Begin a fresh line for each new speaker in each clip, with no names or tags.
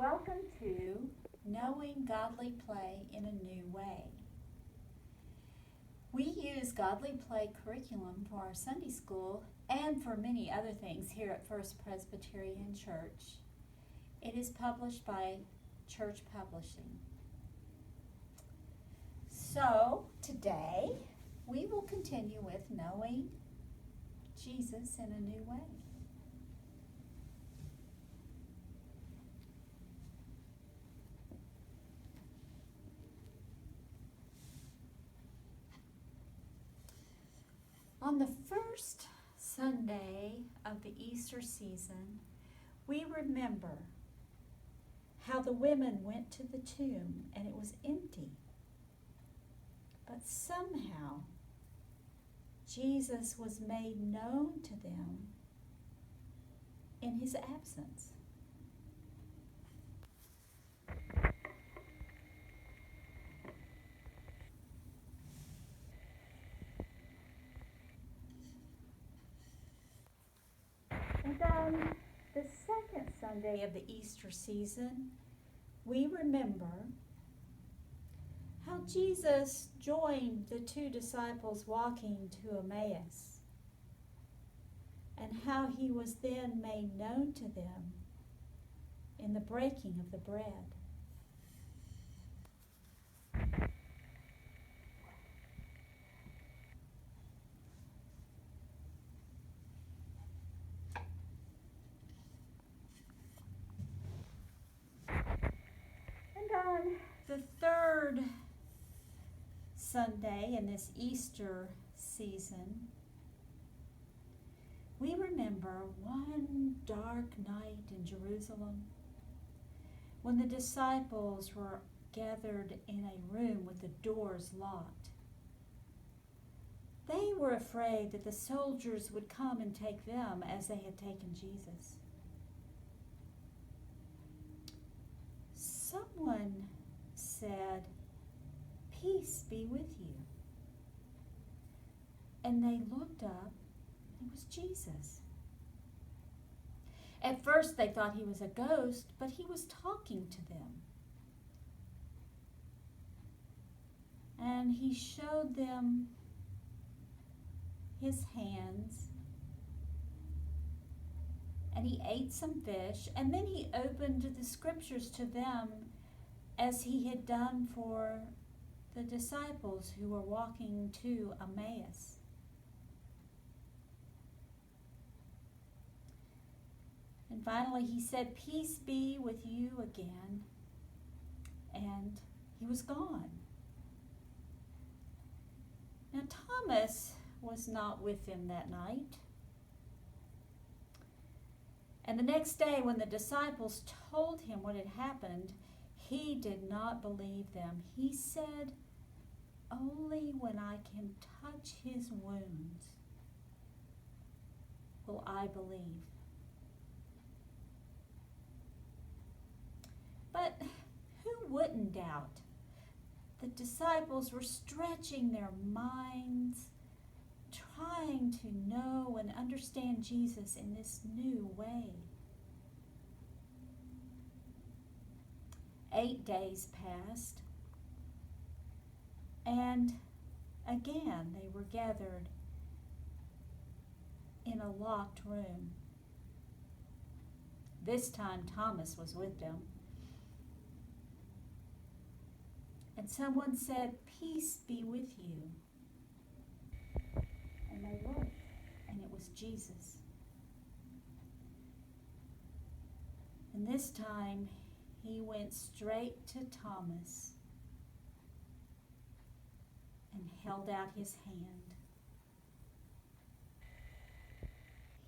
Welcome to Knowing Godly Play in a New Way. We use Godly Play curriculum for our Sunday school and for many other things here at First Presbyterian Church. It is published by Church Publishing. So, today we will continue with knowing Jesus in a new way. On the first Sunday of the Easter season, we remember how the women went to the tomb and it was empty. But somehow, Jesus was made known to them in his absence. And on the second Sunday of the Easter season, we remember how Jesus joined the two disciples walking to Emmaus, and how he was then made known to them in the breaking of the bread. And on the third Sunday in this Easter season, we remember one dark night in Jerusalem when the disciples were gathered in a room with the doors locked. They were afraid that the soldiers would come and take them as they had taken Jesus. Someone said, "Peace be with you." And they looked up, and it was Jesus. At first they thought he was a ghost, but he was talking to them. And he showed them his hands, and he ate some fish, and then he opened the scriptures to them as he had done for the disciples who were walking to Emmaus. And finally he said, "Peace be with you again," and he was gone. Now Thomas was not with them that night. And the next day when the disciples told him what had happened, he did not believe them. He said, "Only when I can touch his wounds will I believe." But who wouldn't doubt? The disciples were stretching their minds, trying to know and understand Jesus in this new way. 8 days passed, and again they were gathered in a locked room. This time Thomas was with them. And someone said, "Peace be with you." And they looked, and it was Jesus. And this time he went straight to Thomas and held out his hand.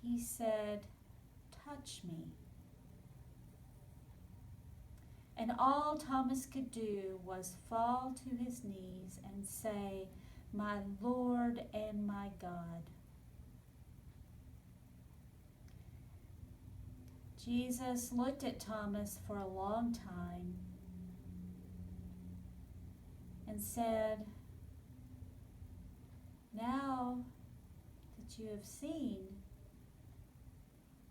He said, "Touch me." And all Thomas could do was fall to his knees and say, "My Lord and my God." Jesus looked at Thomas for a long time and said, "Now that you have seen,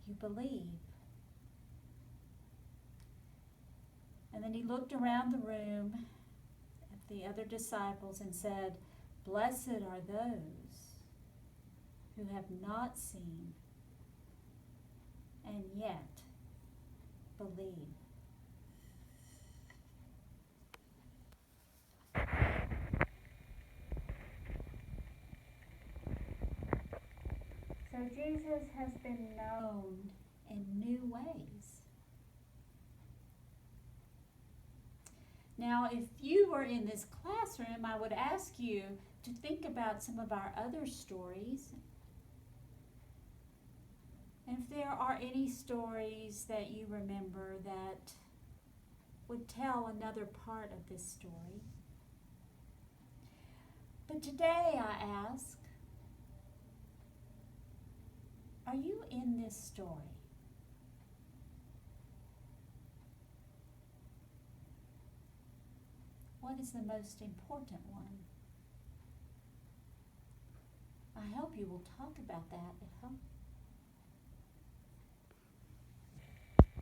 you believe." And then he looked around the room at the other disciples and said, "Blessed are those who have not seen and yet believe." So Jesus has been known in new ways. Now, if you were in this classroom, I would ask you to think about some of our other stories. And if there are any stories that you remember that would tell another part of this story. But today I ask, are you in this story? What is the most important one? I hope you will talk about that at home.